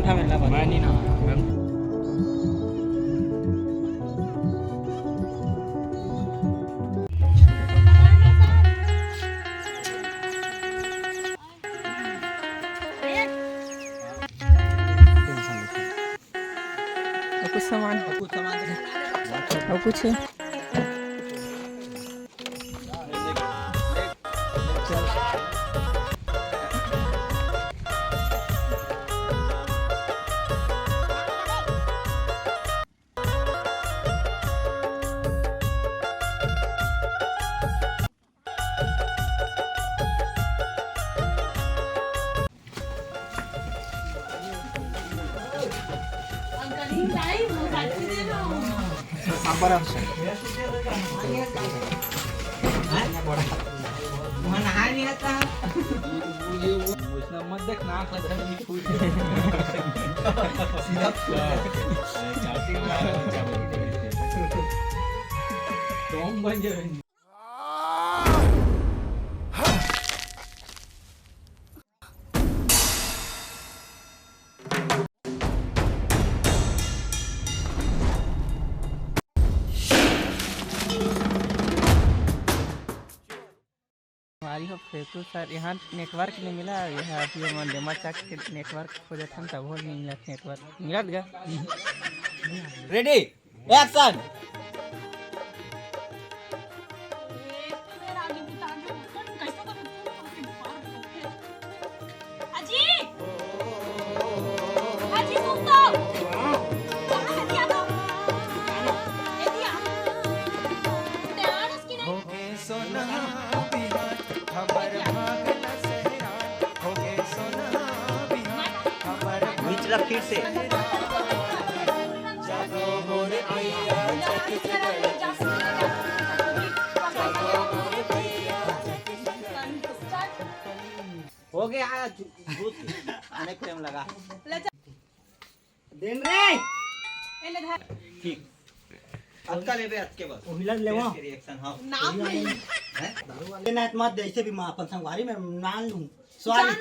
था मेला मैं नहीं ना कुछ सामान और कुछ मत देख नाक लगा बन जाए हमारी हो फेसु सर यहाँ नेटवर्क नहीं मिला यहाँ अभी हम डेमा चेक के नेटवर्क खोजे थे तब हो नहीं मिला नेटवर्क मिला गया रेडी एक्शन फिर से हो गया आने टाइम लगा दिन रे ठीक अक्का लेबे अक्के बस ओहिला लेवा रिएक्शन हां नाम नहीं है दारू वाले ना मत दे ऐसे भी मां अपन संगवारी में नान लूं सॉरी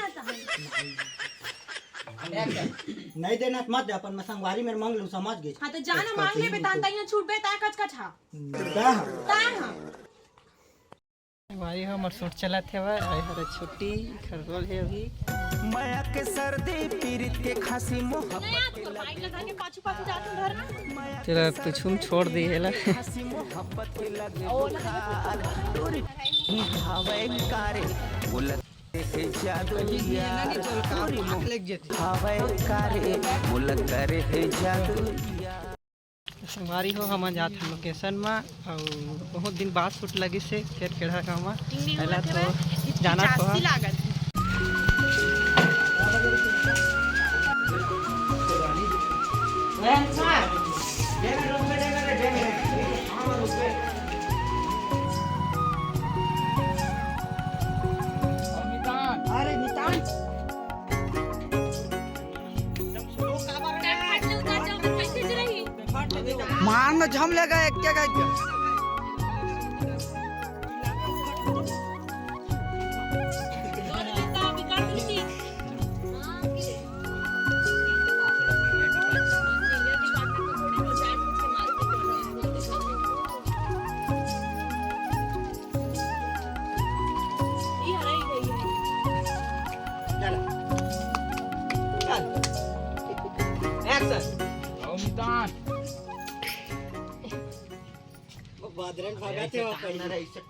नहीं देना मत दे अपन मैं संगवारी में मांग लूं समझ गए हां तो जाना मांग ले बेतान तइया छूट बे ता कच कच हां ता हां संगवारी हमर सूट चला थे भाई हरे छुट्टी खरगोल है अभी माया के सर्दी पीरित के खासी मोहब्बत के बाइक लगा के पाछू पाछू जात घर ना चलो तुझुम छोड़ दी है ला खासी मोहब्बत के लगे हवे कारे बोलत संगवारी हो हम जात लोकेशन में और बहुत दिन बाद शूट लगी से फिर केड़ा गाँव में पहला तो जाना तो मान में झम लेगा एक क्या बादरन भागा थे करना रहा इससे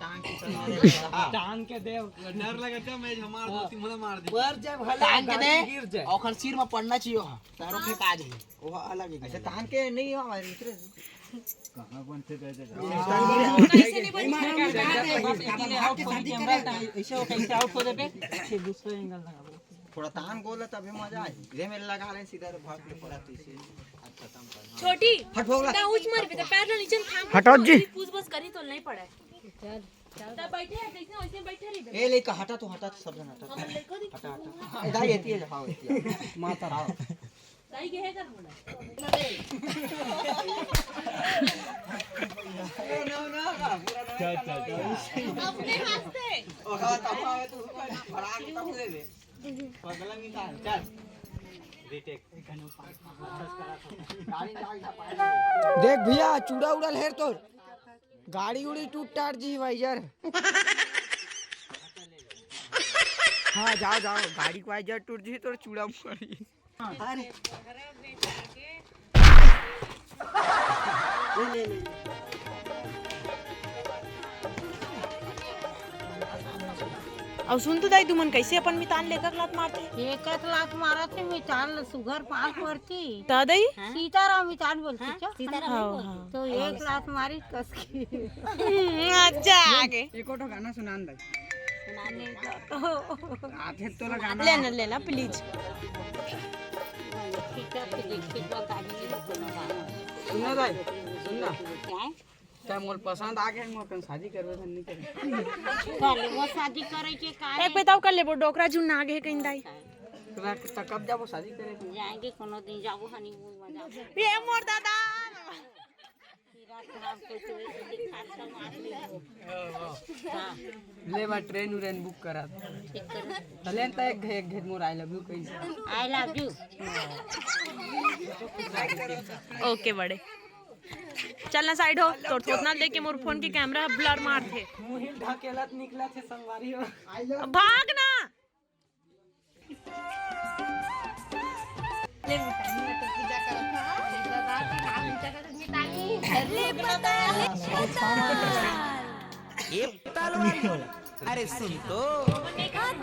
टांग के दे डर लगता मैं हमार दोस्ती मुझे मार दे पर जब भला टांग के दे गिर जाए और सिर में पड़ना चाहिए तारों पे काज है वो अलग है अच्छा टांग के नहीं हो हमारे मित्र कहां बनते गए थे कैसे नहीं बनी आउट हो कैमरा ऐसे हो कैसे आउट हो दे पे दूसरे एंगल लगा थोड़ा तान गोला तभी मजा आए रे मेरे लगा रहे सीधा भाग के पड़ा इसे खत्म कर छोटी हट होगा ता उच मार पे पैर नीचे थाम हटाओ जी पूछ बस करी तो नहीं पड़ा चल ता बैठे है कैसे वैसे बैठे रही ए ले का हटा तो सब जन हटा हटा इधर येती है हां माता राव सही के है कर बोला नो चल अपने हाथ से ओ हां तब आवे तो भरा के तब ले ले पगला मिटा चल देख भैया चूड़ा उड़ल है तो गाड़ी उड़ी टूट टाट जी भाई यार। हाँ जाओ जाओ गाड़ी को वाइजर टूट जी तो चूड़ा पड़ी। अरे नहीं अब सुन तो दाई तुमन कैसे अपन मितान लेकर लात मारते? एक लाख मारा थे मितान सुगर पास करती ता दाई सीताराम मितान बोलती क्या हाँ। तो 1 लाख मारी कस की। अच्छा आगे एक और गाना सुनान दे सुनाने आथे तो गाना लेना लेना प्लीज। सुनना दाई सुनना क्या मोर पसंद आ गए मोर कन शादी करबे धन नहीं करे काले वो शादी करे के का एक बताओ कर ले वो डोकरा जुन आगे है कहीं दाई तोरा त कब जाबो शादी करे जाएंगे कोनो दिन जाबो हनीमून में जाबो ये मोर दादा खराब कोई खासा मार ले हां ले बा ट्रेन उरेन बुक करा ठीक कर चलें त एक घेर मोर आई लव यू कैसे आई लव यू। ओके बड़े चलना साइड हो तो ठोतना लेके मोर फोन के कैमरा ब्लर मार थे मुही ढकेलत निकला थे संगवारी हो भाग ना। अरे सुन तो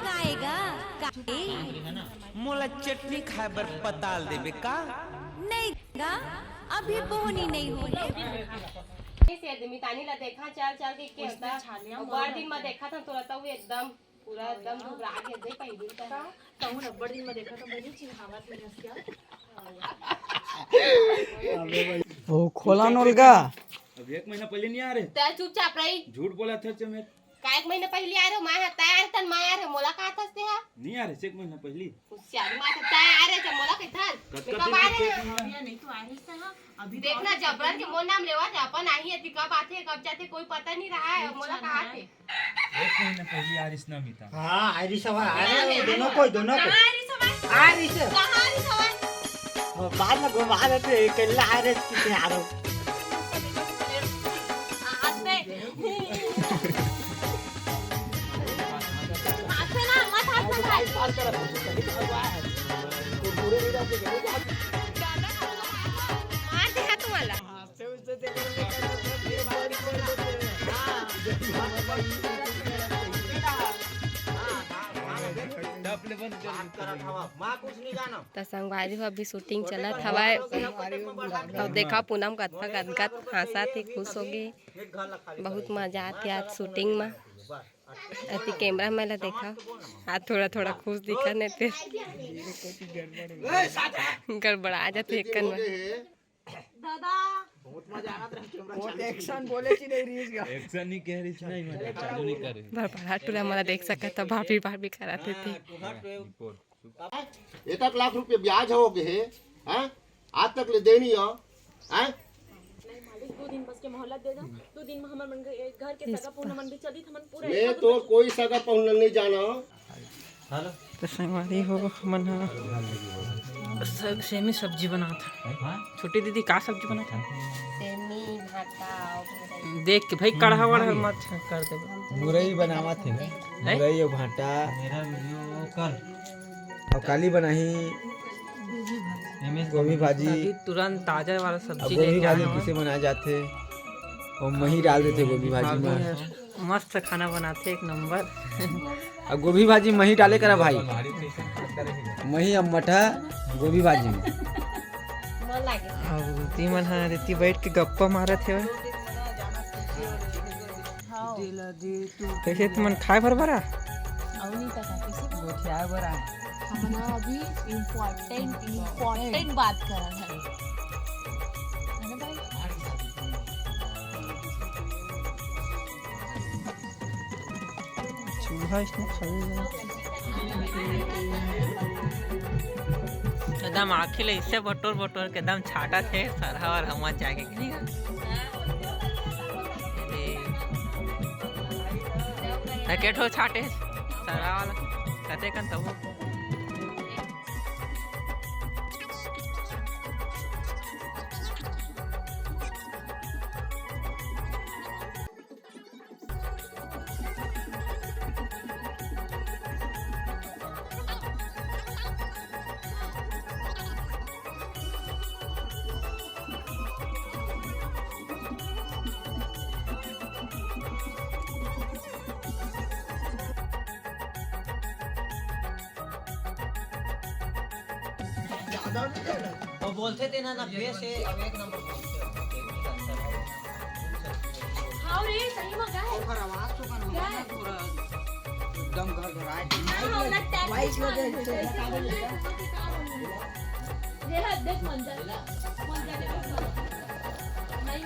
गाएगा मोला चटनी खाए बर पताल देबे का नहीं गा अभी बोहनी नहीं होले से मितानी ला देखा चल चल के होता और बड़ दिन में देखा था तुरंत वो एकदम पूरा एकदम घबरा के दे पहली तरह कहूं ना बड़ दिन में देखा तो बड़ी चिन्हावत में रस क्या ओ खोला नोलगा अब 1 महीना पहले नहीं आ रहे ते चुपचाप रही झूठ बोला था चमेत का 1 महीना पहले आ रहे मैं तैयार तन मैं आ रहे मोला का था से नहीं आ रहे 1 महीना पहले होशियार मैं तैयार आ रहे जब मोला के था कब आ रहे नहीं तो आ रही सा अभी देखना जबरन के मोर नाम लेवा अपन आई है कब आते कब जाते कोई पता नहीं रहा है मोला कहां थे 1 महीना पहले आरिस ना मिता हां आरिस सवार आ रहे दोनों को कहां आरिस कहां सवाल बाद में घुमा देते कल्ला आरिस कितने आ रहे तो संगवारी हो अभी शूटिंग चला हवा और देखा पूनम कतना गदगद हंसा थे खुश हो गए बहुत मजा आती आज शूटिंग में अति कैमरा में ला देखा आज थोड़ा थोड़ा खुश दिखा नहीं थे गड़बड़ा जाते एक में दादा बहुत मजा आ रहा है एक्शन बोले कि नहीं रीज का एक्शन नहीं कह रही नहीं मैं चालू नहीं कर रही बड़ा टूरा हमारा देख सका था भाभी भाभी कराते थे 1 लाख रुपये ब्याज हो गए हैं आज तक ले देनी हो हैं 2 दिन बस के मोहलत दे दो 2 दिन में हमर मन घर के सगा पूर्ण मन भी चली हमन पूरा मैं तो कोई सगा पहुंचने नहीं जाना हेलो तो संगवारी हो मन सेमी सब्जी बना था छोटी दीदी का सब्जी बना था सेमी भाटा देख के भाई कढ़ा वढ़ा मत कर दे मुरई बनावा थे मुरई और भाटा मेरा वीडियो कर और काली बनाही गोभी भाजी अभी तुरंत ताजा वाला सब्जी गोभी लेके भाजी आया किसे बनाए जाते और मही डाल देते गोभी भाजी में मस्त खाना बनाते एक नंबर और गोभी भाजी मही डाले करा भाई मही अब मठा गोभी भाजी में अब तीमन हाँ रेती बैठ के गप्पा मारे थे कैसे तुमन खाए भर भरा गोठिया भरा हमना अभी इम्पोर्टेंट बात कर रहा है ना भाई चूहा इसने खाई एकदम आखिर इससे बटोर बटोर के एकदम छाटा थे सरहा और हम जाके केठो छाटे सरहा वाला कहते कन तब वो बोलते थे ना फेस है अब एक नंबर बोलते हो हाँ रे सही में गाय ओकर आवाज तो कन होना पूरा एकदम घर घर आए वाइस लगे देख मंजर नहीं